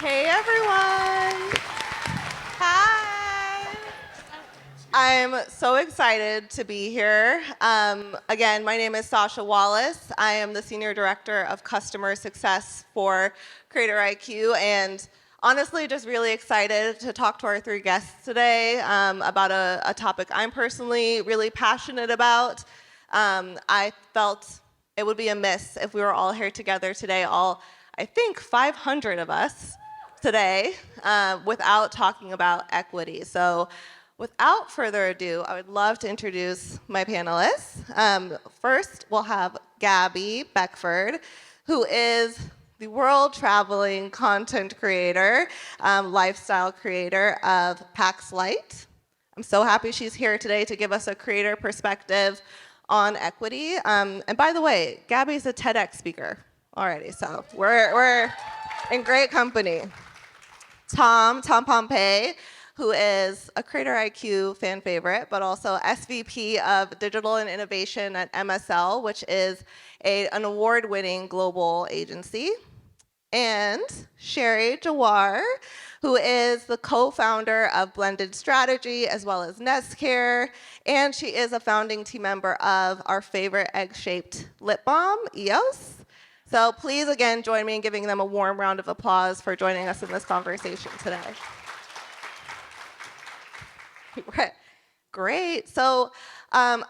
Hey everyone! Hi! I'm so excited to be here. Again, my name is Sasha Wallace. I am the Senior Director of Customer Success for Creator IQ, and honestly, just really excited to talk to our three guests today about a topic I'm personally really passionate about. I felt it would be amiss if we were all here together today, I think 500 of us today, without talking about equity. So without further ado, I would love to introduce my panelists. First, we'll have Gabby Beckford, who is the world-traveling content creator, lifestyle creator of PAX Light. I'm so happy she's here today to give us a creator perspective on equity. And by the way, Gabby's a TEDx speaker already, so we're in great company. Tom Pompey, who is a Creator IQ fan favorite, but also SVP of Digital and Innovation at MSL, which is an award-winning global agency. And Sherry Jawar, who is the co-founder of Blended Strategy as well as Nest Care, and she is a founding team member of our favorite egg-shaped lip balm, EOS. So please again join me in giving them a warm round of applause for joining us in this conversation today. Great. So,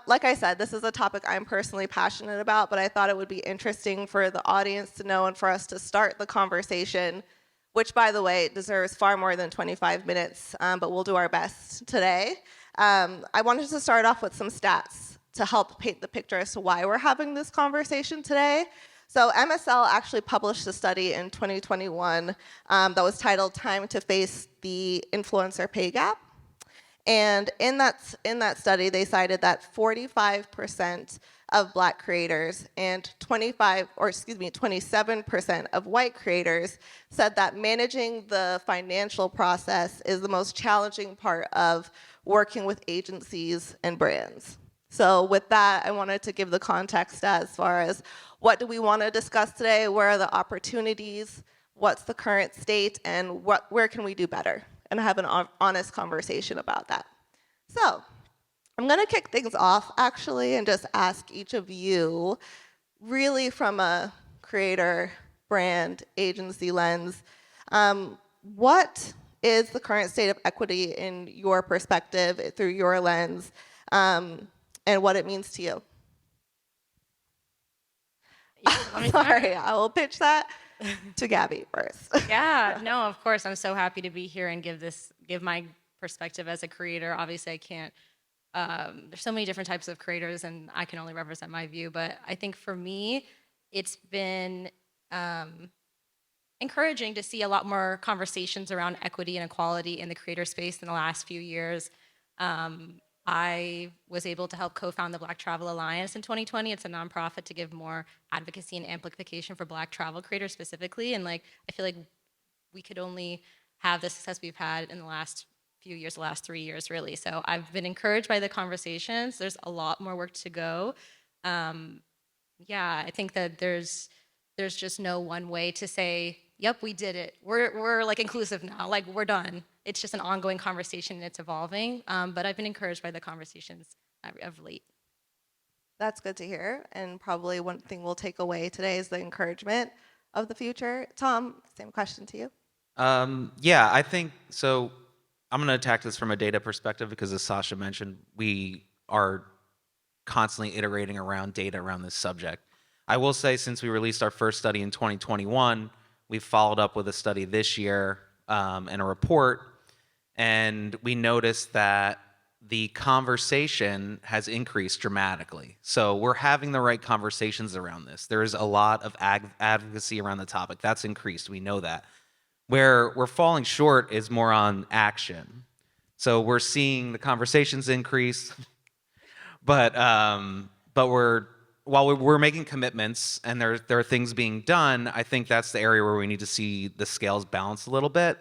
like I said, this is a topic I'm personally passionate about, but I thought it would be interesting for the audience to know and for us to start the conversation, which, by the way, deserves far more than 25 minutes, but we'll do our best today. I wanted to start off with some stats to help paint the picture as to why we're having this conversation today. So MSL actually published a study in 2021 that was titled Time to Face the Influencer Pay Gap. And in that study, they cited that 45% of Black creators and 27% of white creators said that managing the financial process is the most challenging part of working with agencies and brands. So with that, I wanted to give the context as far as what do we want to discuss today, where are the opportunities, what's the current state, and where can we do better? And have an honest conversation about that. So I'm going to kick things off, actually, and just ask each of you, really from a creator, brand, agency lens, what is the current state of equity in your perspective, through your lens, and what it means to you? Sorry, I will pitch that to Gabby first. Yeah, no, of course. I'm so happy to be here and give my perspective as a creator. Obviously, I can't. There's so many different types of creators, and I can only represent my view. But I think for me, it's been encouraging to see a lot more conversations around equity and equality in the creator space in the last few years. I was able to help co-found the Black Travel Alliance in 2020. It's a nonprofit to give more advocacy and amplification for Black travel creators specifically. And I feel like we could only have the success we've had in the last few years, the last 3 years, really. So I've been encouraged by the conversations. There's a lot more work to go. Yeah, I think that there's just no one way to say, yep, we did it. We're like inclusive now. Like we're done. It's just an ongoing conversation and it's evolving. But I've been encouraged by the conversations of late. That's good to hear. And probably one thing we'll take away today is the encouragement of the future. Tom, same question to you. Yeah, I think so. I'm going to attack this from a data perspective because, as Sasha mentioned, we are constantly iterating around data around this subject. I will say, since we released our first study in 2021, we've followed up with a study this year and a report, and we noticed that the conversation has increased dramatically. So we're having the right conversations around this. There is a lot of advocacy around the topic. That's increased. We know that. Where we're falling short is more on action. So we're seeing the conversations increase, but while we're making commitments and there are things being done, I think that's the area where we need to see the scales balance a little bit.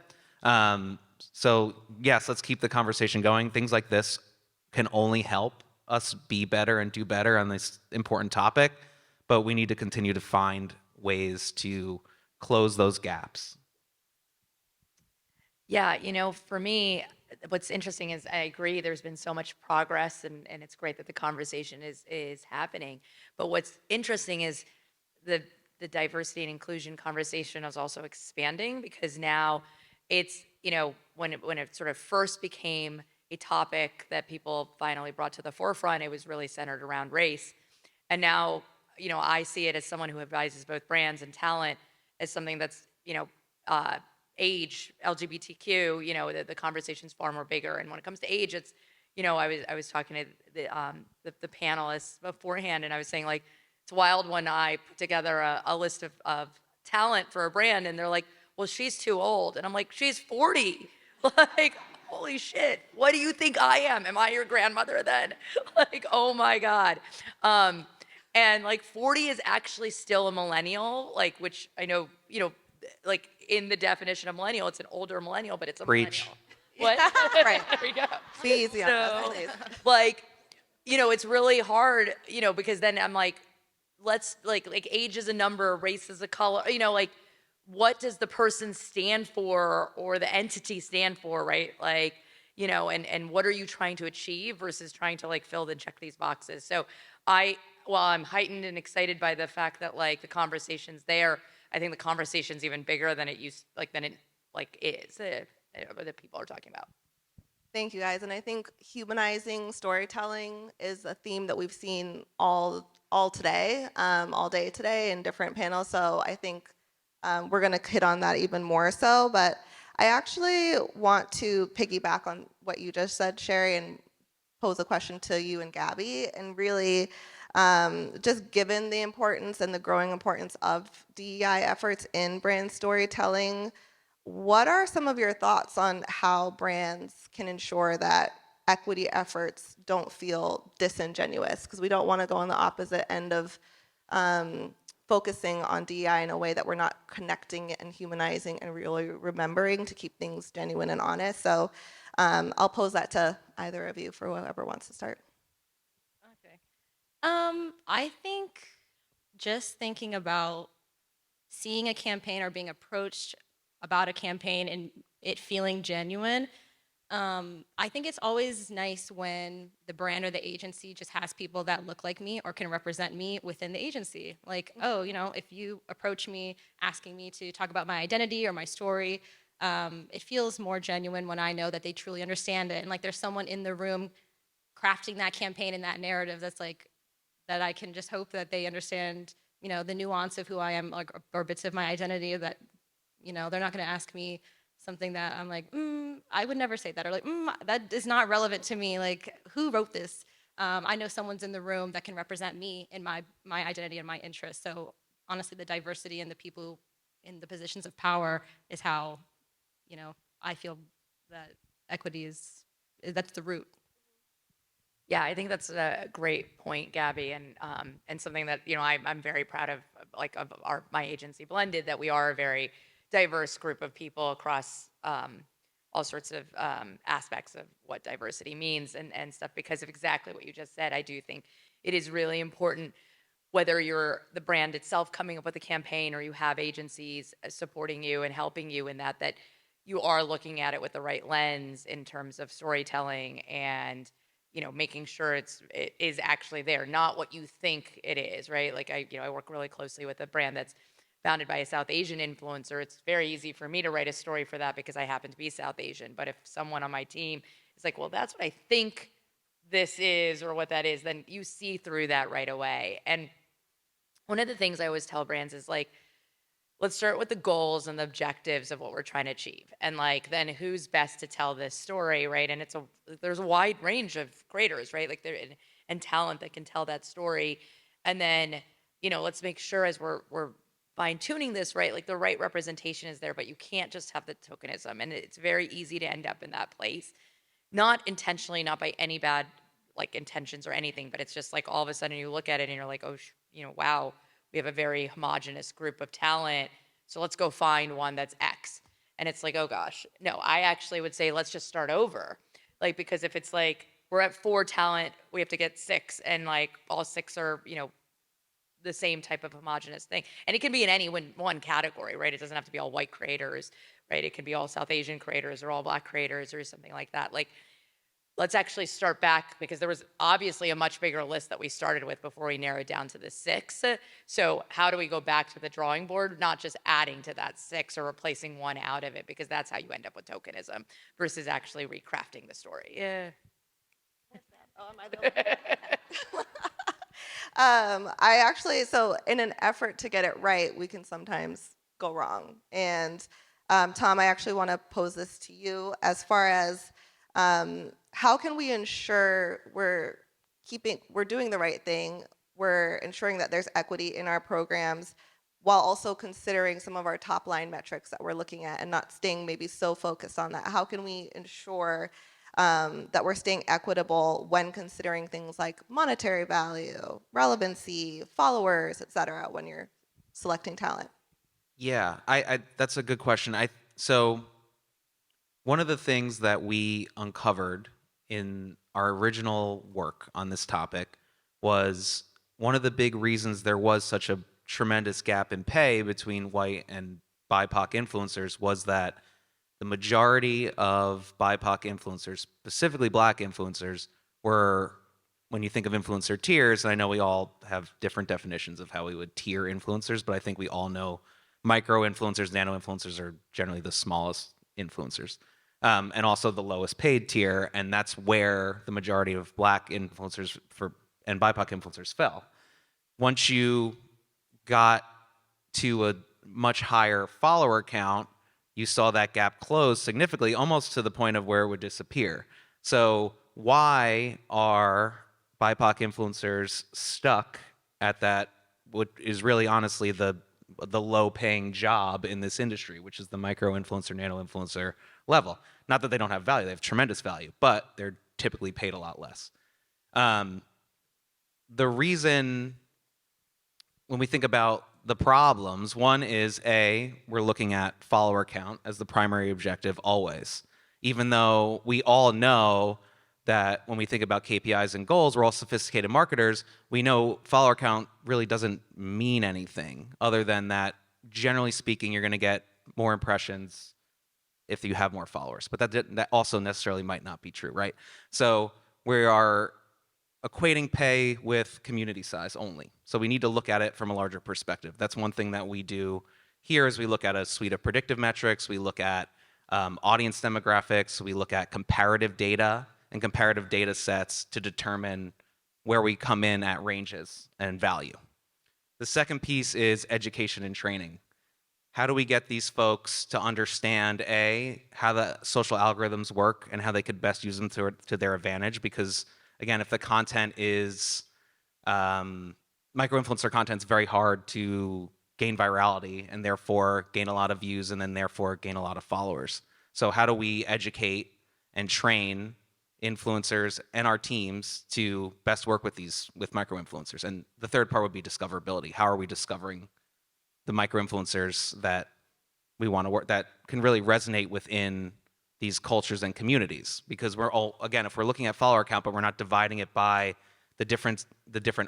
So yes, let's keep the conversation going. Things like this can only help us be better and do better on this important topic, but we need to continue to find ways to close those gaps. Yeah, for me, what's interesting is I agree there's been so much progress and it's great that the conversation is happening. But what's interesting is the the diversity and inclusion conversation is also expanding because now it's, when it sort of first became a topic that people finally brought to the forefront, it was really centered around race. And now, I see it as someone who advises both brands and talent as something that's, uh, age, LGBTQ, the conversation's far more bigger. And when it comes to age, it's, I was talking to the panelists beforehand, and I was saying like, it's wild when I put together a list of talent for a brand, and they're like, well, she's too old. And I'm like, she's 40. Like, holy shit, what do you think I am? Am I your grandmother then? Like, oh my God. Um, and like 40 is actually still a millennial, like, which I know, like in the definition of millennial, it's an older millennial, but it's a Preach. millennial. What? Right. There we go. Be easy on us, So, please. like, it's really hard, because then I'm like, let's like age is a number, race is a color, like what does the person stand for or the entity stand for, right? Like, and what are you trying to achieve versus trying to like fill and check these boxes. So while I'm heightened and excited by the fact that like the conversation's there, I think the conversation's even bigger than it used, like than it like is, that people are talking about. Thank you, guys. And I think humanizing storytelling is a theme that we've seen all today, all day today in different panels. So I think we're going to hit on that even more so. But I actually want to piggyback on what you just said, Sherry, and pose a question to you and Gabby. And really, just given the importance and the growing importance of DEI efforts in brand storytelling, what are some of your thoughts on how brands can ensure that equity efforts don't feel disingenuous? Because we don't want to go on the opposite end of focusing on DEI in a way that we're not connecting and humanizing and really remembering to keep things genuine and honest. So I'll pose that to either of you for whoever wants to start. Okay. I think just thinking about seeing a campaign or being approached about a campaign and it feeling genuine. I think it's always nice when the brand or the agency just has people that look like me or can represent me within the agency. Like, oh, if you approach me asking me to talk about my identity or my story, it feels more genuine when I know that they truly understand it. And like there's someone in the room crafting that campaign and that narrative that's like, that I can just hope that they understand, the nuance of who I am, like, or bits of my identity that, they're not going to ask me something that I'm like, I would never say that, or like, that is not relevant to me. Like, who wrote this? I know someone's in the room that can represent me in my identity and my interests. So honestly, the diversity and the people in the positions of power is how, I feel that equity that's the root. Yeah, I think that's a great point, Gabby, and something that I'm very proud of, like of my agency Blended, that we are a very diverse group of people across all sorts of aspects of what diversity means and stuff. Because of exactly what you just said, I do think it is really important, whether you're the brand itself coming up with a campaign or you have agencies supporting you and helping you in that you are looking at it with the right lens in terms of storytelling and making sure it is actually there, not what you think it is, right? Like I work really closely with a brand that's founded by a South Asian influencer. It's very easy for me to write a story for that because I happen to be South Asian. But if someone on my team is like, well, that's what I think this is or what that is, then you see through that right away. And one of the things I always tell brands is like, let's start with the goals and the objectives of what we're trying to achieve, and like then who's best to tell this story, right? And there's a wide range of creators, right? Like there and talent that can tell that story. And then let's make sure as we're fine tuning this, right, like the right representation is there, but you can't just have the tokenism, and it's very easy to end up in that place, not intentionally, not by any bad like intentions or anything, but it's just like all of a sudden you look at it and you're like, oh, wow, we have a very homogenous group of talent. So let's go find one that's X. And it's like, oh gosh, no, I actually would say let's just start over. Like, because if it's like we're at 4 talent, we have to get 6, and like all 6 are, the same type of homogenous thing. And it can be in any one category, right? It doesn't have to be all white creators, right? It can be all South Asian creators or all Black creators or something like that. Like, let's actually start back, because there was obviously a much bigger list that we started with before we narrowed down to the 6. So how do we go back to the drawing board, not just adding to that 6 or replacing one out of it, because that's how you end up with tokenism versus actually recrafting the story. Yeah. Oh, am I the one? I actually, so in an effort to get it right, we can sometimes go wrong. And Tom, I actually want to pose this to you as far as how can we ensure we're doing the right thing, we're ensuring that there's equity in our programs, while also considering some of our top line metrics that we're looking at and not staying maybe so focused on that. How can we ensure that we're staying equitable when considering things like monetary value, relevancy, followers, et cetera, when you're selecting talent? Yeah, I that's a good question. So one of the things that we uncovered in our original work on this topic was one of the big reasons there was such a tremendous gap in pay between white and BIPOC influencers was that the majority of BIPOC influencers, specifically Black influencers, were, when you think of influencer tiers, and I know we all have different definitions of how we would tier influencers, but I think we all know micro influencers, nano influencers are generally the smallest influencers, and also the lowest paid tier, and that's where the majority of Black influencers and BIPOC influencers fell. Once you got to a much higher follower count, you saw that gap close significantly, almost to the point of where it would disappear. So why are BIPOC influencers stuck at that, what is really honestly the low-paying job in this industry, which is the micro-influencer, nano-influencer level? Not that they don't have value, they have tremendous value, but they're typically paid a lot less. The reason, when we think about the problems, one is we're looking at follower count as the primary objective always. Even though we all know that when we think about KPIs and goals, we're all sophisticated marketers, we know follower count really doesn't mean anything other than that, generally speaking, you're going to get more impressions if you have more followers. But that also necessarily might not be true, right? So we are equating pay with community size only. So we need to look at it from a larger perspective. That's one thing that we do here is we look at a suite of predictive metrics, we look at audience demographics, we look at comparative data and comparative data sets to determine where we come in at ranges and value. The second piece is education and training. How do we get these folks to understand, how the social algorithms work and how they could best use them to their advantage? Because again, if the content is micro-influencer content, is very hard to gain virality and therefore gain a lot of views and then therefore gain a lot of followers. So how do we educate and train influencers and our teams to best work with micro-influencers? And the third part would be discoverability. How are we discovering the micro-influencers that we want to work, that can really resonate within these cultures and communities? Because we're all, again, if we're looking at follower count, but we're not dividing it by the different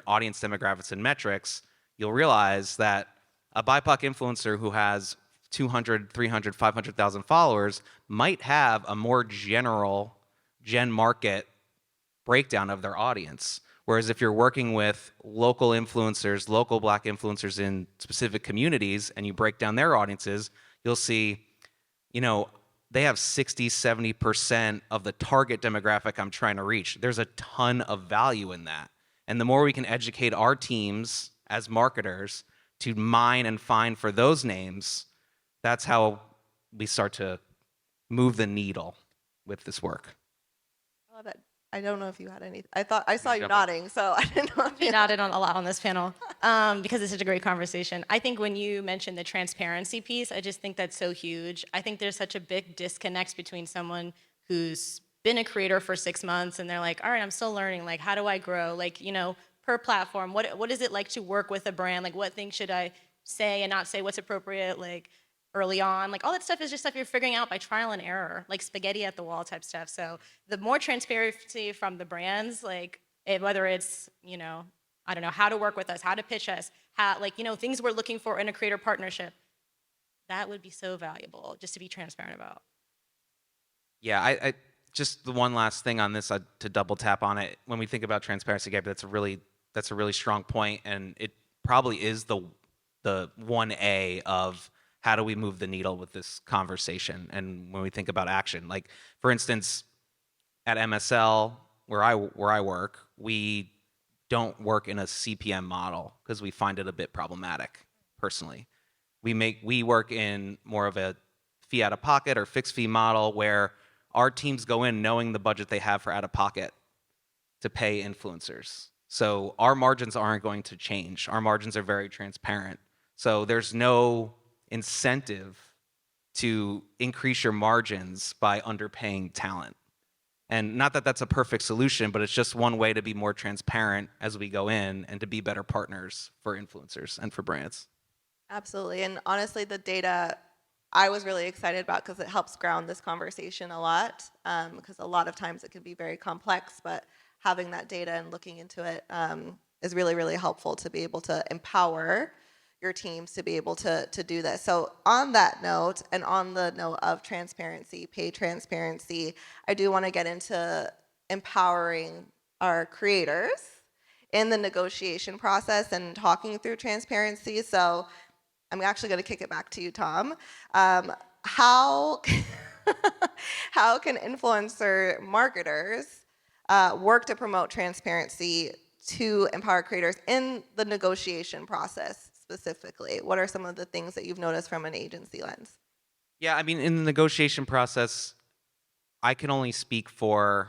audience demographics and metrics, you'll realize that a BIPOC influencer who has 200, 300, 500,000 followers might have a more general gen market breakdown of their audience. Whereas if you're working with local influencers, local Black influencers in specific communities, and you break down their audiences, you'll see, they have 60, 70% of the target demographic I'm trying to reach. There's a ton of value in that. And the more we can educate our teams as marketers to mine and find for those names, that's how we start to move the needle with this work. I love it. I don't know if you had any. I saw you jump in? nodding, so I didn't know if We you. nodded on a lot on this panel because it's such a great conversation. I think when you mentioned the transparency piece, I just think that's so huge. I think there's such a big disconnect between someone who's been a creator for 6 months and they're like, all right, I'm still learning. Like, how do I grow? Like, per platform, what is it like to work with a brand? Like, what things should I say and not say? What's appropriate? Like, early on, like all that stuff is just stuff you're figuring out by trial and error, like spaghetti at the wall type stuff. So the more transparency from the brands, like whether it's, I don't know, how to work with us, how to pitch us, like, things we're looking for in a creator partnership. That would be so valuable just to be transparent about. Yeah, I just the one last thing on this to double tap on it. When we think about transparency, Gabby, that's a really strong point, and it probably is the 1A of how do we move the needle with this conversation. And when we think about action, like for instance, at MSL where I work, we don't work in a CPM model because we find it a bit problematic personally. We work in more of a fee out of pocket or fixed fee model where our teams go in knowing the budget they have for out of pocket to pay influencers. So our margins aren't going to change. Our margins are very transparent. So there's no incentive to increase your margins by underpaying talent. And not that that's a perfect solution, but it's just one way to be more transparent as we go in and to be better partners for influencers and for brands. Absolutely. And honestly, the data I was really excited about because it helps ground this conversation a lot. Because a lot of times it can be very complex, but having that data and looking into it is really, really helpful to be able to empower your teams to be able to do this. So on that note, and on the note of transparency, pay transparency, I do want to get into empowering our creators in the negotiation process and talking through transparency. So I'm actually going to kick it back to you, Tom. How how can influencer marketers work to promote transparency to empower creators in the negotiation process specifically? What are some of the things that you've noticed from an agency lens? Yeah, I mean, in the negotiation process, I can only speak for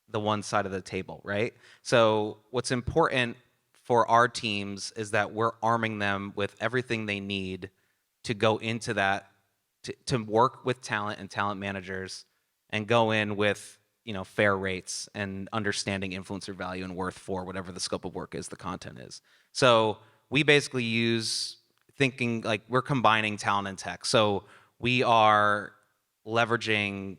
the one side of the table, right? So what's important for our teams is that we're arming them with everything they need to go into that, to work with talent and talent managers and go in with, fair rates and understanding influencer value and worth for whatever the scope of work is, the content is. So we basically use thinking like we're combining talent and tech. So we are leveraging,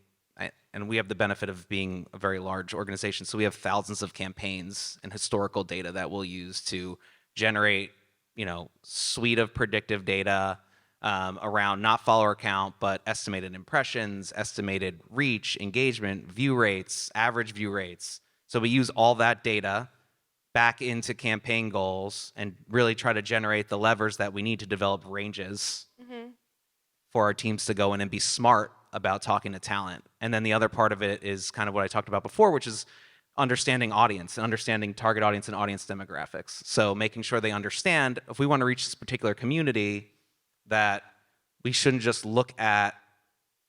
and we have the benefit of being a very large organization, so we have thousands of campaigns and historical data that we'll use to generate, suite of predictive data around not follower count, but estimated impressions, estimated reach, engagement, view rates, average view rates. So we use all that data back into campaign goals and really try to generate the levers that we need to develop ranges for our teams to go in and be smart about talking to talent. And then the other part of it is kind of what I talked about before, which is understanding audience and understanding target audience and audience demographics. So making sure they understand if we want to reach this particular community, that we shouldn't just look at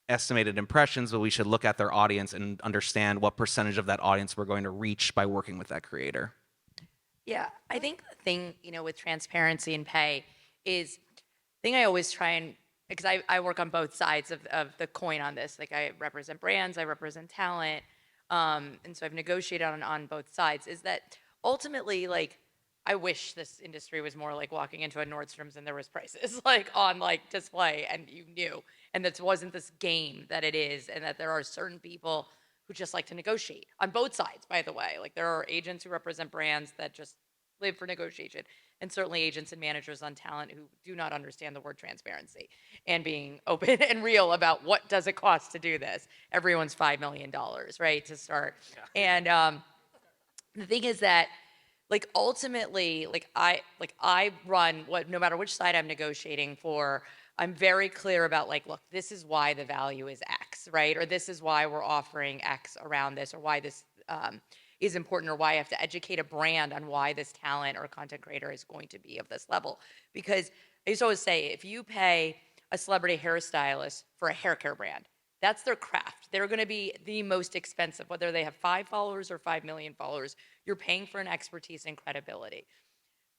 estimated impressions, but we should look at their audience and understand what percentage of that audience we're going to reach by working with that creator. Yeah, I think the thing, with transparency and pay is the thing I always try and, because I work on both sides of the coin on this. Like I represent brands, I represent talent. And so I've negotiated on both sides, is that ultimately, like, I wish this industry was more like walking into a Nordstrom's and there was prices like on like display and you knew, and that wasn't this game that it is, and that there are certain people who just like to negotiate on both sides, by the way. Like there are agents who represent brands that just live for negotiation, and certainly agents and managers on talent who do not understand the word transparency and being open and real about what does it cost to do this. Everyone's $5 million, right, to start. Yeah. And the thing is that, like, ultimately, I run what, no matter which side I'm negotiating for, I'm very clear about, like, look, this is why the value is X, right? Or this is why we're offering X around this, or why this is important, or why I have to educate a brand on why this talent or content creator is going to be of this level. Because I used to always say, if you pay a celebrity hairstylist for a hair care brand, that's their craft. They're going to be the most expensive, whether they have 5 followers or 5 million followers. You're paying for an expertise and credibility.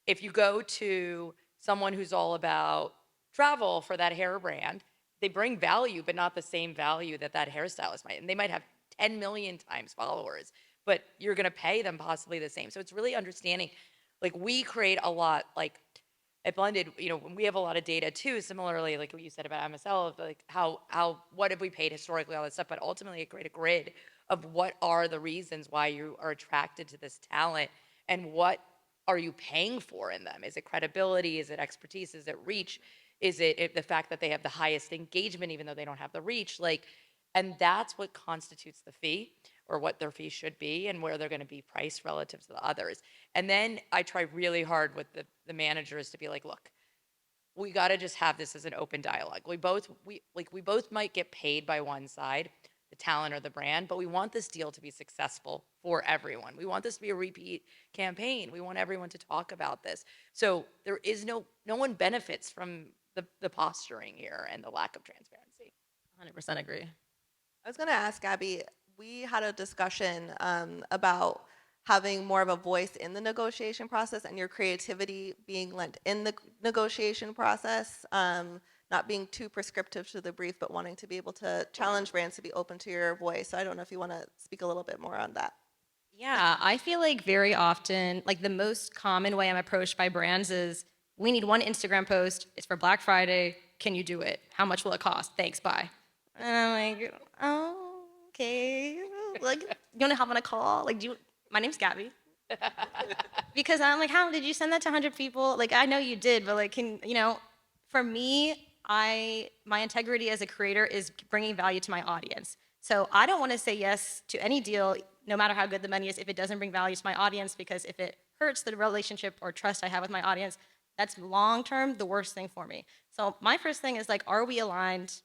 If you go to someone who's all about travel for that hair brand, they bring value, but not the same value that that hairstylist might. And they might have 10 million times followers, but you're going to pay them possibly the same. So it's really understanding, like, we create a lot, like, at Blended, we have a lot of data too, similarly, like what you said about MSL, of like what have we paid historically, all that stuff, but ultimately create a grid of what are the reasons why you are attracted to this talent, and what are you paying for in them? Is it credibility? Is it expertise? Is it reach? Is it the fact that they have the highest engagement even though they don't have the reach? Like, and that's what constitutes the fee, or what their fee should be, and where they're going to be priced relative to the others. And then I try really hard with the managers to be like, look, we got to just have this as an open dialogue. We both might get paid by one side, the talent or the brand, but we want this deal to be successful for everyone. We want this to be a repeat campaign. We want everyone to talk about this. So there is no one benefits from the posturing here and the lack of transparency. 100% agree. I was going to ask Abby, we had a discussion about having more of a voice in the negotiation process and your creativity being lent in the negotiation process, not being too prescriptive to the brief, but wanting to be able to challenge brands to be open to your voice. So I don't know if you want to speak a little bit more on that. Yeah, I feel like very often, like the most common way I'm approached by brands is, we need one Instagram post. It's for Black Friday. Can you do it? How much will it cost? Thanks, bye. And I'm like, oh, okay. Like, you want to hop on a call? Like, my name's Gabby. Because I'm like, how did you send that to 100 people? Like, I know you did, but like, for me, my integrity as a creator is bringing value to my audience. So I don't want to say yes to any deal, no matter how good the money is, if it doesn't bring value to my audience, because if it hurts the relationship or trust I have with my audience, that's long term the worst thing for me. So my first thing is like, are we aligned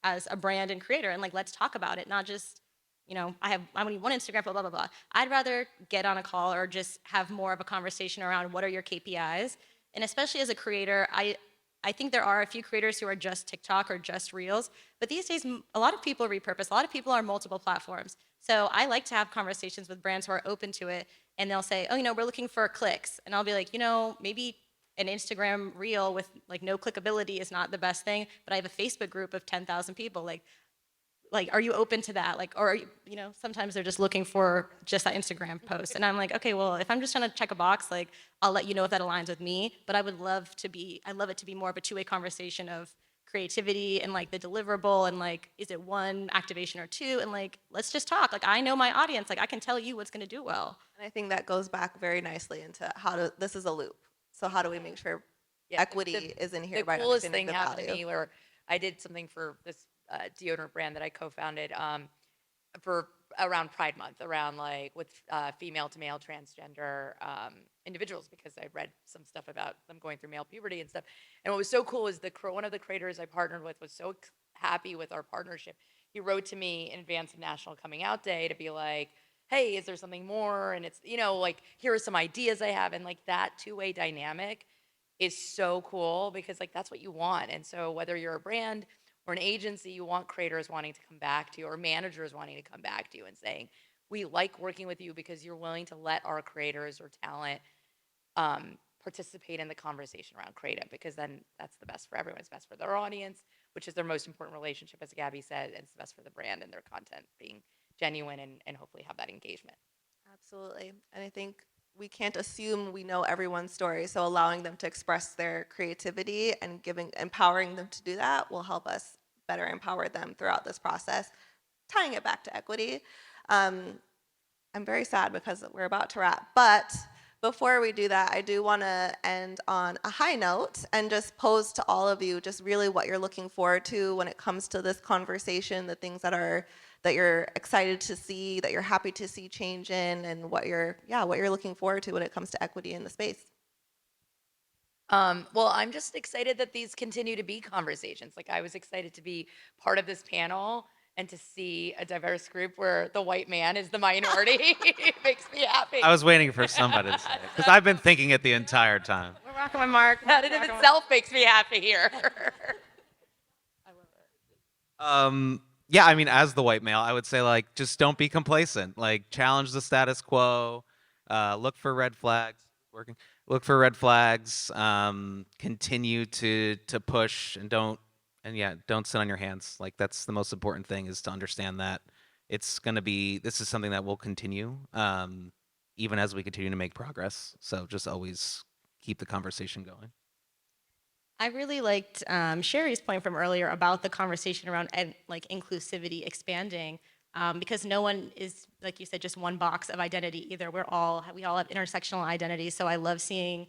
as a brand and creator? And like, let's talk about it, not just, I need one Instagram, blah, blah, blah, blah. I'd rather get on a call or just have more of a conversation around what are your KPIs. And especially as a creator, I think there are a few creators who are just TikTok or just Reels, but these days a lot of people repurpose. A lot of people are multiple platforms. So I like to have conversations with brands who are open to it, and they'll say, oh, we're looking for clicks. And I'll be like, maybe an Instagram reel with like no clickability is not the best thing, but I have a Facebook group of 10,000 people. Like, are you open to that? Like, or are you, sometimes they're just looking for just that Instagram post. And I'm like, okay, well, if I'm just trying to check a box, like, I'll let you know if that aligns with me. But I love it to be more of a two-way conversation of creativity and like the deliverable and like, is it one activation or two? And like, let's just talk. Like, I know my audience. Like, I can tell you what's going to do well. And I think that goes back very nicely into this is a loop. So how do we make sure Yeah, equity is in here the by coolest understanding thing the happened to value? me where I did something for this deodorant brand that I co-founded for around Pride Month, around like with female to male transgender individuals, because I read some stuff about them going through male puberty and stuff. And what was so cool is one of the creators I partnered with was so happy with our partnership. He wrote to me in advance of National Coming Out Day to be like, hey, is there something more? And it's, like, here are some ideas I have. And like that two-way dynamic is so cool, because like that's what you want. And so whether you're a brand or an agency, you want creators wanting to come back to you, or managers wanting to come back to you and saying, we like working with you because you're willing to let our creators or talent participate in the conversation around creative, because then that's the best for everyone. It's best for their audience, which is their most important relationship, as Gabby said, and it's the best for the brand and their content being genuine, and hopefully have that engagement. Absolutely. And I think we can't assume we know everyone's story. So allowing them to express their creativity and empowering them to do that will help us better empower them throughout this process. Tying it back to equity, I'm very sad because we're about to wrap. But before we do that, I do want to end on a high note and just pose to all of you just really what you're looking forward to when it comes to this conversation, the things that you're excited to see, that you're happy to see change in, and what you're looking forward to when it comes to equity in the space. Well, I'm just excited that these continue to be conversations. Like, I was excited to be part of this panel and to see a diverse group where the white man is the minority. It makes me happy. I was waiting for somebody to say it because I've been thinking it the entire time. We're rocking with Mark. That in of itself makes me happy here. Yeah, I mean, as the white male, I would say like just don't be complacent. Like challenge the status quo. Look for red flags. Working. Look for red flags. Continue to push and don't sit on your hands. Like that's the most important thing, is to understand that this is something that will continue even as we continue to make progress. So just always keep the conversation going. I really liked Sherry's point from earlier about the conversation around like inclusivity expanding. because no one is, like you said, just one box of identity either. We all have intersectional identities. So I love seeing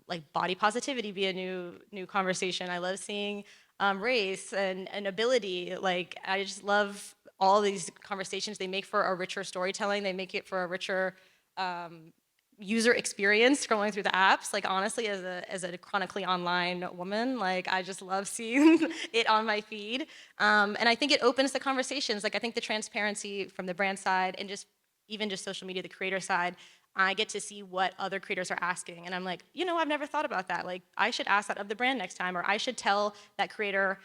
like body positivity be a new conversation. I love seeing race and ability. Like I just love all these conversations. They make for a richer storytelling. They make it for a richer user experience scrolling through the apps. Like honestly, as a chronically online woman, like I just love seeing it on my feed. And I think it opens the conversations. Like I think the transparency from the brand side and just even just social media, the creator side, I get to see what other creators are asking. And I'm like, I've never thought about that. Like I should ask that of the brand next time, or I should tell that creator,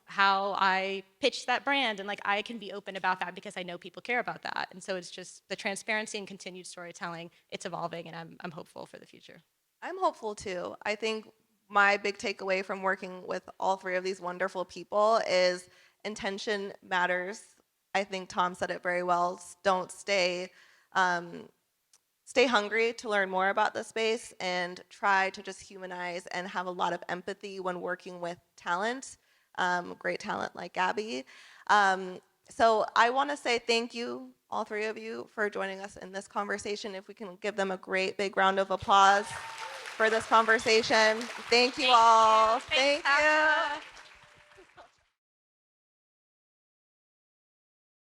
how I pitch that brand. And like I can be open about that because I know people care about that. And so it's just the transparency and continued storytelling, it's evolving, and I'm hopeful for the future. I'm hopeful too. I think my big takeaway from working with all three of these wonderful people is intention matters. I think Tom said it very well. Don't stay hungry to learn more about the space and try to just humanize and have a lot of empathy when working with talent, great talent like Gabby. So I want to say thank you, all three of you, for joining us in this conversation. If we can give them a great big round of applause for this conversation. Thank you all. Thank you.